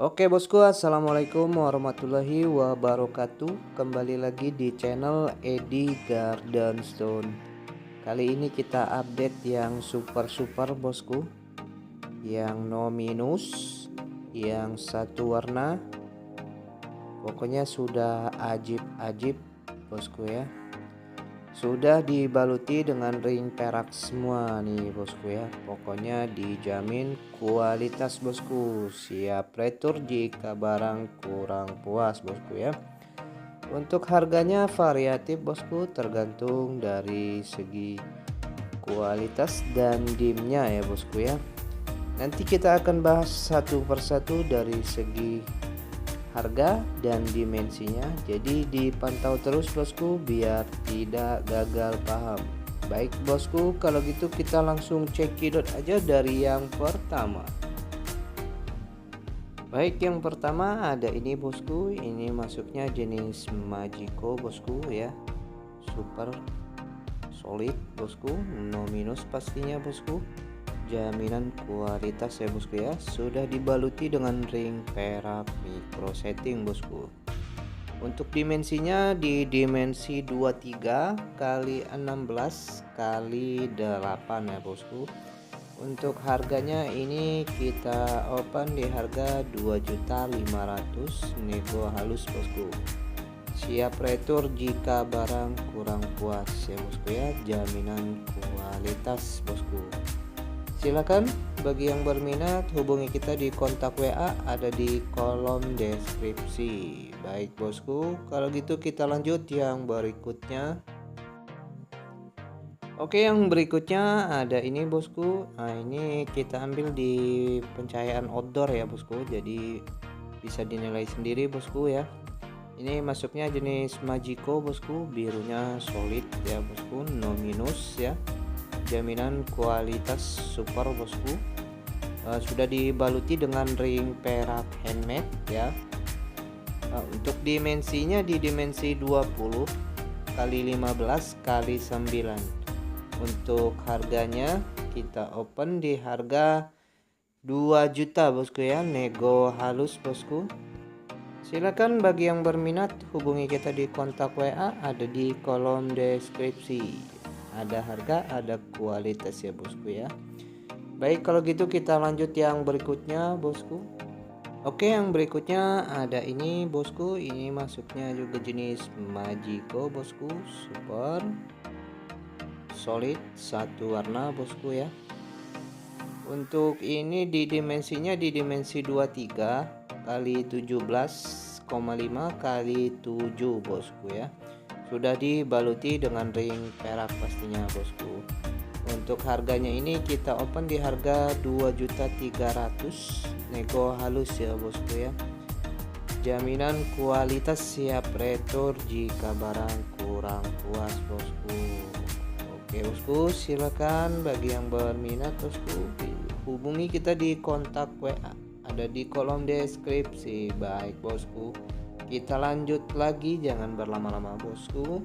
Oke bosku, assalamualaikum warahmatullahi wabarakatuh. Kembali lagi di channel Edi Garden Stone. Kali ini kita update yang super bosku, yang no minus, yang satu warna. Pokoknya sudah ajib bosku ya. Sudah dibaluti dengan ring perak semua nih bosku ya. Pokoknya dijamin kualitas bosku. Siap retur jika barang kurang puas bosku ya. Untuk harganya variatif bosku, tergantung dari segi kualitas dan dimnya ya bosku ya. Nanti kita akan bahas satu persatu dari segi harga dan dimensinya, jadi dipantau terus bosku biar tidak gagal paham. Baik bosku, kalau gitu kita langsung cekidot aja dari yang pertama. Baik, yang pertama ada ini bosku, ini masuknya jenis Magico bosku ya, super solid bosku, no minus pastinya bosku. Jaminan kualitas ya bosku ya, sudah dibaluti dengan ring perak micro setting bosku. Untuk dimensinya di dimensi 23 kali 16 kali 8 ya bosku. Untuk harganya ini kita open di harga 2.500.000, nego halus bosku. Siap retur jika barang kurang puas ya bosku ya, jaminan kualitas bosku. Silakan bagi yang berminat hubungi kita di kontak WA ada di kolom deskripsi. Baik bosku, kalau gitu kita lanjut yang berikutnya. Oke, yang berikutnya ada ini bosku. Nah, ini kita ambil di pencahayaan outdoor ya bosku. Jadi bisa dinilai sendiri bosku ya. Ini masuknya jenis Magico bosku, birunya solid ya bosku, no minus ya. Jaminan kualitas super bosku. Sudah dibaluti dengan ring perak handmade ya. Untuk dimensinya di dimensi 20 kali 15 kali 9. Untuk harganya kita open di harga 2 juta bosku ya, nego halus bosku. Silakan bagi yang berminat hubungi kita di kontak WA ada di kolom deskripsi. Ada harga, ada kualitas ya bosku ya. Baik, kalau gitu kita lanjut yang berikutnya bosku. Oke, yang berikutnya ada ini bosku. Ini masuknya juga jenis Magico bosku, super solid satu warna bosku ya. Untuk ini di dimensinya di dimensi 23 kali 17,5 kali 7 bosku ya. Sudah dibaluti dengan ring perak pastinya bosku. Untuk harganya ini kita open di harga 2.300.000, nego halus ya bosku ya. Jaminan kualitas siap retur jika barang kurang puas bosku. Oke bosku, silakan bagi yang berminat bosku hubungi kita di kontak WA ada di kolom deskripsi. Baik bosku, kita lanjut lagi, jangan berlama-lama bosku.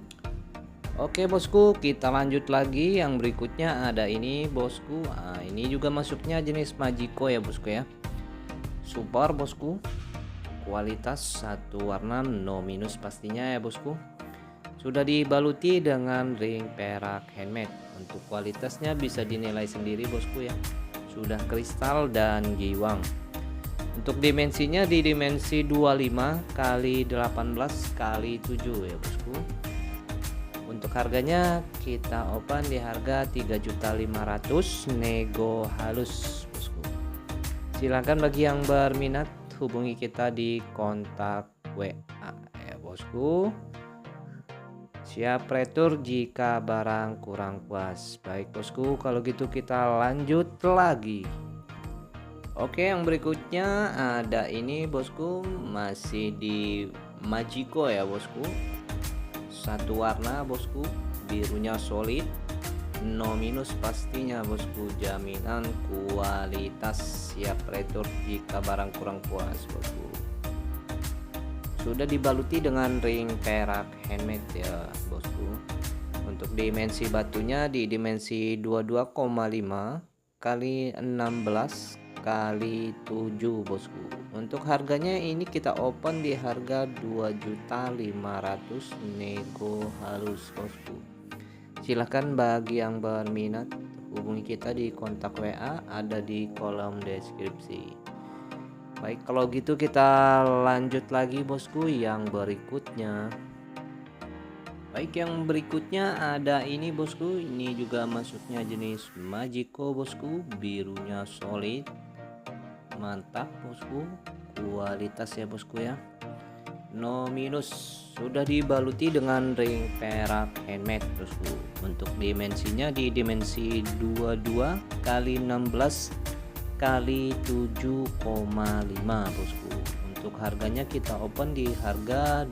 Oke bosku, kita lanjut lagi. Yang berikutnya ada ini bosku. Nah, ini juga masuknya jenis Magico ya bosku ya, super bosku. Kualitas satu warna, no minus pastinya ya bosku. Sudah dibaluti dengan ring perak handmade. Untuk kualitasnya bisa dinilai sendiri bosku ya, sudah kristal dan giwang. Untuk dimensinya di dimensi 25 kali 18 kali 7 ya bosku. Untuk harganya kita open di harga 3.500.000, nego halus bosku. Silakan bagi yang berminat hubungi kita di kontak WA ya bosku. Siap retur jika barang kurang puas. Baik bosku, kalau gitu kita lanjut lagi. Oke, yang berikutnya ada ini bosku, masih di Magico ya bosku. Satu warna bosku, birunya solid, no minus pastinya bosku. Jaminan kualitas siap retur jika barang kurang puas bosku. Sudah dibaluti dengan ring perak handmade ya bosku. Untuk dimensi batunya di dimensi 22,5 kali 16 kali 7 bosku. Untuk harganya ini kita open di harga 2.500.000 nego halus bosku. Silahkan bagi yang berminat hubungi kita di kontak WA ada di kolom deskripsi. Baik, kalau gitu kita lanjut lagi bosku yang berikutnya. Baik, yang berikutnya ada ini bosku. Ini juga masuknya jenis Magico bosku, birunya solid, mantap bosku, kualitas ya bosku ya, no minus, sudah dibaluti dengan ring perak handmade bosku. Untuk dimensinya di dimensi 22 kali 16 kali 7,5 bosku. Untuk harganya kita open di harga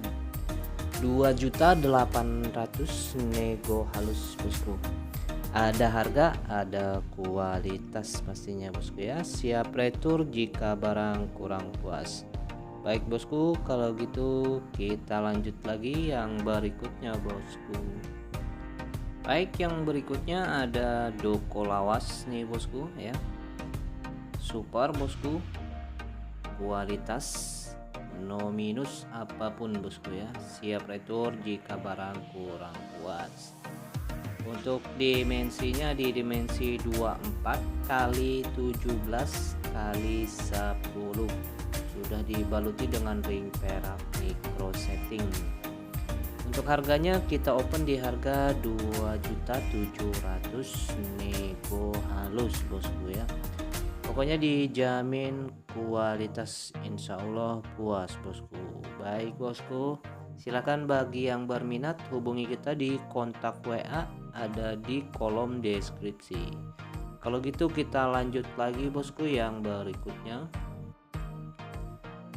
2.800.000 nego halus bosku. Ada harga, ada kualitas pastinya bosku ya. Siap retur jika barang kurang puas. Baik bosku, kalau gitu kita lanjut lagi yang berikutnya bosku. Baik, yang berikutnya ada doko lawas nih bosku ya. Super bosku. Kualitas no minus apapun bosku ya. Siap retur jika barang kurang puas. Untuk dimensinya di dimensi 24 kali 17 kali 10, sudah dibaluti dengan ring perak micro setting. Untuk harganya kita open di harga 2.700.000 nego halus bosku ya. Pokoknya dijamin kualitas, insya Allah puas bosku. Baik bosku, silakan bagi yang berminat hubungi kita di kontak WA ada di kolom deskripsi. Kalau gitu kita lanjut lagi bosku yang berikutnya.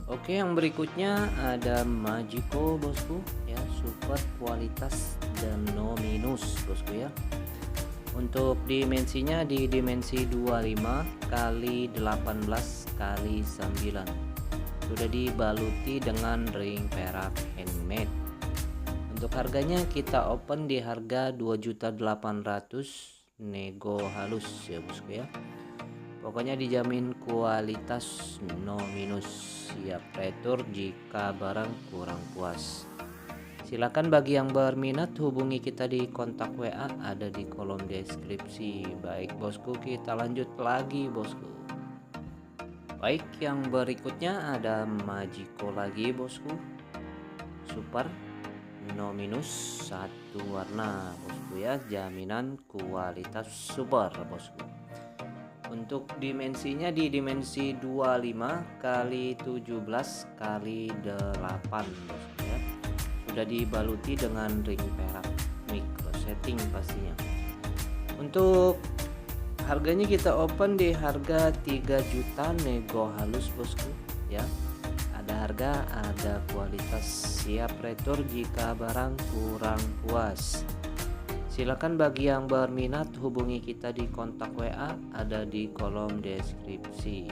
Oke, yang berikutnya ada Magico bosku ya, super kualitas dan no minus bosku ya. Untuk dimensinya di dimensi 25 kali 18 kali 9, sudah dibaluti dengan ring perak handmade. Untuk harganya kita open di harga 2.800.000 nego halus ya bosku ya. Pokoknya dijamin kualitas no minus, siap retur jika barang kurang puas. Silakan bagi yang berminat hubungi kita di kontak WA ada di kolom deskripsi. Baik bosku, kita lanjut lagi bosku. Baik, yang berikutnya ada Magico lagi bosku. Super no minus, satu warna bosku ya, jaminan kualitas super bosku. Untuk dimensinya di dimensi 25 kali 17 kali 8 bosku ya. Sudah dibaluti dengan ring perak micro setting pastinya. Untuk harganya kita open di harga 3 juta nego halus bosku ya. Ada harga, ada kualitas, siap retur jika barang kurang puas. Silakan bagi yang berminat hubungi kita di kontak WA ada di kolom deskripsi.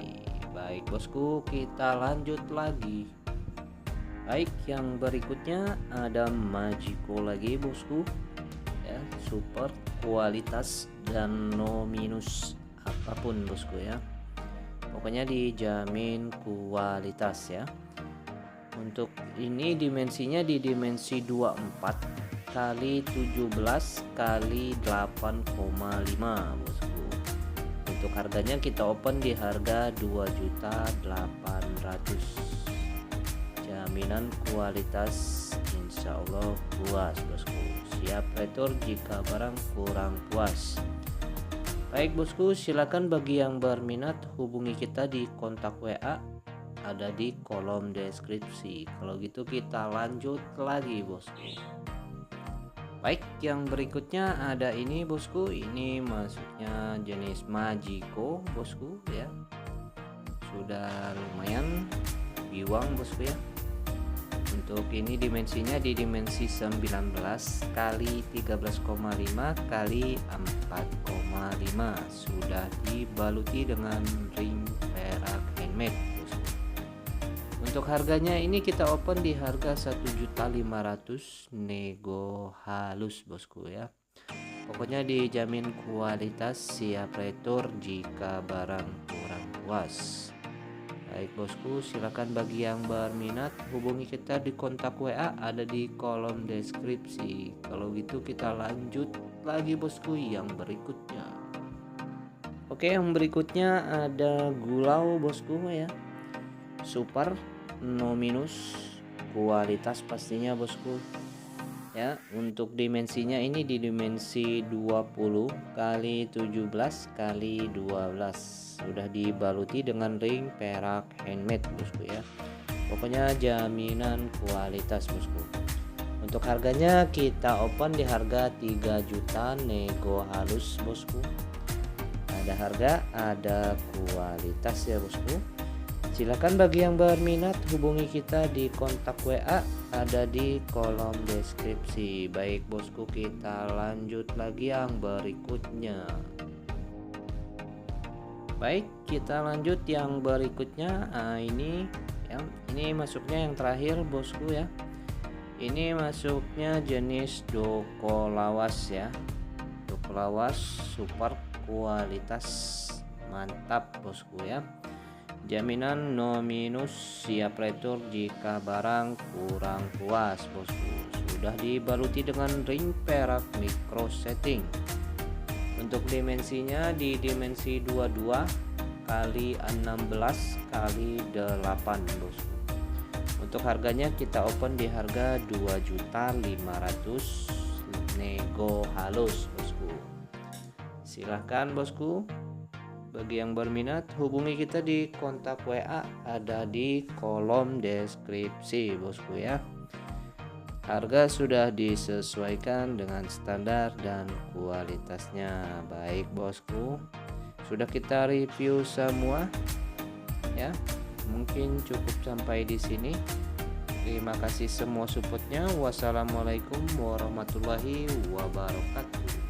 Baik bosku, kita lanjut lagi. Baik, yang berikutnya ada Magico lagi bosku ya, super kualitas dan no minus apapun bosku ya. Pokoknya dijamin kualitas ya. Untuk ini dimensinya di dimensi 24 kali 17 kali 8,5 bosku. Untuk harganya kita open di harga 2.800.000. Jaminan kualitas insya Allah puas bosku. Siap retur jika barang kurang puas. Baik bosku, silakan bagi yang berminat hubungi kita di kontak WA ada di kolom deskripsi. Kalau gitu kita lanjut lagi bosku. Baik, yang berikutnya ada ini bosku. Ini masuknya jenis Magico bosku ya. Sudah lumayan biwang bosku ya. Untuk ini dimensinya di dimensi 19 kali 13,5 kali 4,5, sudah dibaluti dengan ring perak handmade bosku. Untuk harganya ini kita open di harga 1.500.000 nego halus bosku ya. Pokoknya dijamin kualitas, siap retur jika barang kurang puas. Baik bosku, silakan bagi yang berminat hubungi kita di kontak WA ada di kolom deskripsi. Kalau gitu kita lanjut lagi bosku yang berikutnya. Oke, yang berikutnya ada gulau bosku ya. Super, no minus, kualitas pastinya bosku. Ya, untuk dimensinya ini di dimensi 20 kali 17 kali 12. Sudah dibaluti dengan ring perak handmade bosku ya. Pokoknya jaminan kualitas bosku. Untuk harganya kita open di harga 3 juta nego halus bosku. Ada harga, ada kualitas ya bosku. Silakan bagi yang berminat hubungi kita di kontak WA ada di kolom deskripsi. Baik bosku, kita lanjut lagi yang berikutnya. Baik, kita lanjut yang berikutnya. Ini masuknya yang terakhir bosku ya. Ini masuknya jenis doko lawas ya. Doko lawas super kualitas mantap bosku ya. Jaminan no minus, siap retur jika barang kurang puas bosku. Sudah dibaluti dengan ring perak micro setting. Untuk dimensinya di dimensi 22 kali 16 kali 8 bosku. Untuk harganya kita open di harga 2.500.000 nego halus bosku. Silahkan bosku, bagi yang berminat hubungi kita di kontak WA ada di kolom deskripsi bosku ya. Harga sudah disesuaikan dengan standar dan kualitasnya. Baik bosku, sudah kita review semua ya. Mungkin cukup sampai di sini. Terima kasih semua supportnya. Wassalamualaikum warahmatullahi wabarakatuh.